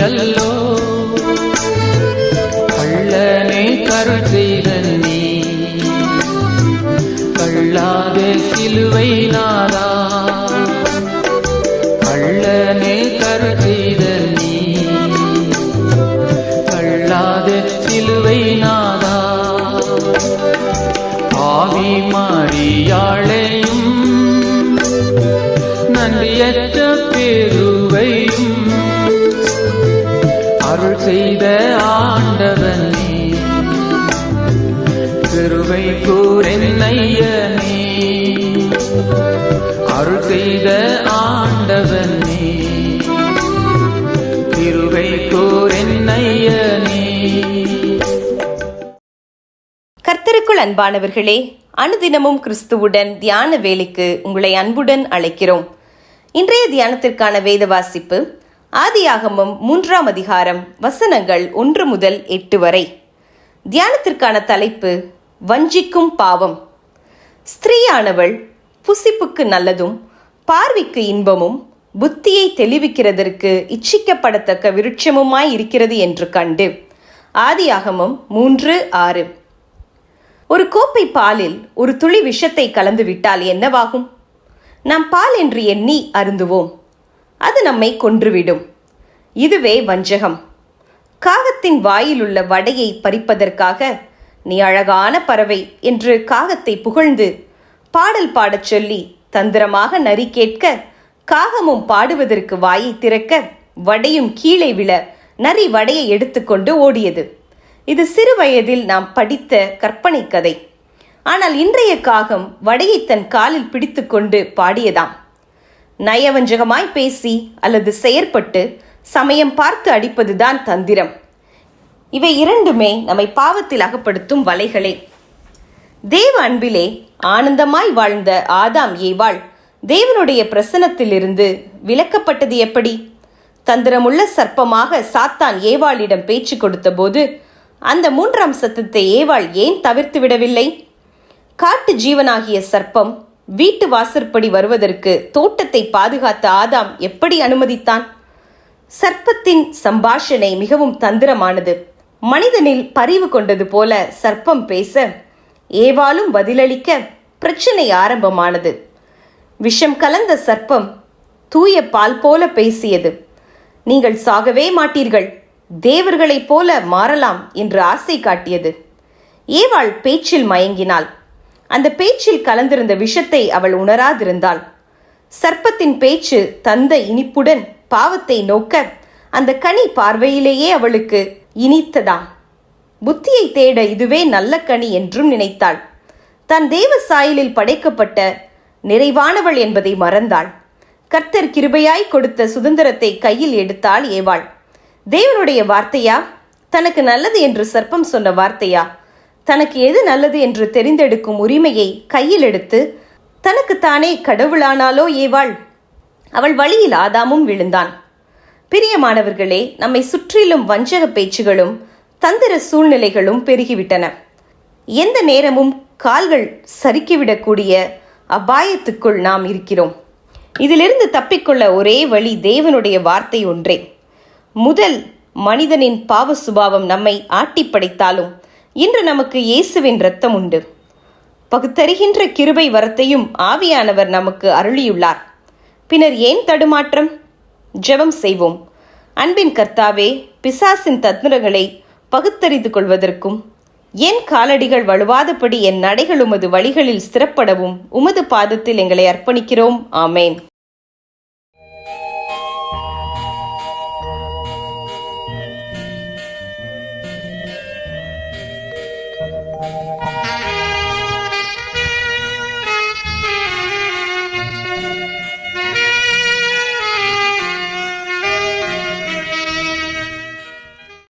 அல்லோ கள்ளனே கருள் செய்த நீ கள்ளாத சிலுவை நாதா கள்ளனே கருள் செய்த நீ கள்ளாத சிலுவை நாதா ஆவி மாறியாளையும் நன்றியற்ற பேருவையும் அருள் செய்த ஆண்டவனே கிருபை கூரென்னையனே அருள் செய்த ஆண்டவனே கிருபை கூரென்னையனே. கர்த்தருக்குள் அன்பானவர்களே, அனுதினமும் கிறிஸ்துவுடன் தியான வேலைக்கு உங்களை அன்புடன் அழைக்கிறோம். இன்றைய தியானத்திற்கான வேத வாசிப்பு ஆதியாகமம் 3ஆம் அதிகாரம் வசனங்கள் 1 முதல் 8 வரை. தியானத்திற்கான தலைப்பு வஞ்சிக்கும் பாவம். ஸ்திரீயானவள் புசிப்புக்கு நல்லதும் பார்வைக்கு இன்பமும் புத்தியை தெளிவிக்கிறதற்கு இச்சிக்கப்படத்தக்க விருட்சமுமாய் இருக்கிறது என்று கண்டு. ஆதியாகமம் 3:6. ஒரு கோப்பை பாலில் ஒரு துளி விஷத்தை கலந்து விட்டால் என்னவாகும்? நாம் பால் என்று எண்ணி அருந்துவோம். அது நம்மை கொன்றுவிடும். இதுவே வஞ்சகம். காகத்தின் வாயில் உள்ள வடையை பறிப்பதற்காக நீ அழகான பறவை என்று காகத்தை புகழ்ந்து பாடல் பாடச் சொல்லி தந்திரமாக நரி கேட்க, காகமும் பாடுவதற்கு வாயை திறக்க, வடையும் கீழே விழ நரி வடையை எடுத்துக்கொண்டு ஓடியது. இது சிறு வயதில் நாம் படித்த கற்பனை கதை. ஆனால் இன்றைய காகம் வடையை தன் காலில் பிடித்து கொண்டு பாடியதாம். நயவஞ்சகமாய் பேசி அல்லது செயற்பட்டு சமயம் பார்த்து அடிப்பதுதான் தந்திரம். இவை இரண்டுமே நம்மை பாவத்தில் அகப்படுத்தும் வலைகளே. தேவ அன்பிலே ஆனந்தமாய் வாழ்ந்த ஆதாம் ஏவாள் தேவனுடைய பிரசன்னத்திலிருந்து விலக்கப்பட்டது எப்படி? தந்திரமுள்ள சர்ப்பமாக சாத்தான் ஏவாளிடம் பேச்சு கொடுத்த போது அந்த 3ஆம் சத்தத்தை ஏவாள் ஏன் தவிர்த்து விடவில்லை? காட்டு ஜீவனாகிய சர்ப்பம் வீட்டு வாசற்படி வருவதற்கு தோட்டத்தை பாதுகாத்த ஆதாம் எப்படி அனுமதித்தான்? சர்ப்பத்தின் சம்பாஷணை மிகவும் தந்திரமானது. மனிதனில் பரிவு கொண்டது போல சர்ப்பம் பேச, ஏவாளும் பதிலளிக்க பிரச்சனை ஆரம்பமானது. விஷம் கலந்த சர்ப்பம் தூய பால் போல பேசியது. நீங்கள் சாகவே மாட்டீர்கள், தேவர்களைப் போல மாறலாம் என்று ஆசை காட்டியது. ஏவாள் பேச்சில் மயங்கினாள். அந்த பேச்சில் கலந்திருந்த விஷத்தை அவள் உணராதிருந்தாள். சர்ப்பத்தின் பேச்சு தந்த இனிப்புடன் பாவத்தை நோக்க அந்த கனி பார்வையிலேயே அவளுக்கு இனித்ததாம். புத்தியை தேட இதுவே நல்ல கனி என்றும் நினைத்தாள். தன் தேவ சாயலில் படைக்கப்பட்ட நிறைவானவள் என்பதை மறந்தாள். கர்த்தர் கிருபையாய் கொடுத்த சுதந்திரத்தை கையில் எடுத்தாள் ஏவாள். தேவனுடைய வார்த்தையா, தனக்கு நல்லது என்று சர்ப்பம் சொன்ன வார்த்தையா? தனக்கு எது நல்லது என்று தெரிந்தெடுக்கும் உரிமையை கையில் எடுத்து தனக்குத்தானே கடவுளானாலோ ஏவாள். அவள் வழியில் ஆதாமும் விழுந்தான். பிரியமானவர்களே, நம்மை சுற்றிலும் வஞ்சக பேச்சுகளும் தந்திர சூழ்நிலைகளும் பெருகிவிட்டன. எந்த நேரமும் கால்கள் சறுக்கிவிடக்கூடிய அபாயத்துக்குள் நாம் இருக்கிறோம். இதிலிருந்து தப்பிக்கொள்ள ஒரே வழி தேவனுடைய வார்த்தை ஒன்றே. முதல் மனிதனின் பாவ சுபாவம் நம்மை ஆட்டி படைத்தாலும் இன்று நமக்கு இயேசுவின் இரத்தம் உண்டு. பகுத்தறிகின்ற கிருபை வரத்தையும் ஆவியானவர் நமக்கு அருளியுள்ளார். பின்னர் ஏன் தடுமாற்றம்? ஜெபம் செய்வோம். அன்பின் கர்த்தாவே, பிசாசின் தந்திரங்களை பகுத்தறிந்து கொள்வதற்கும் என் காலடிகள் வழுவாதபடி என் நடைகள் உமது வழிகளில் ஸ்திரப்படவும் உமது பாதத்தில் எங்களை அர்ப்பணிக்கிறோம். ஆமேன்.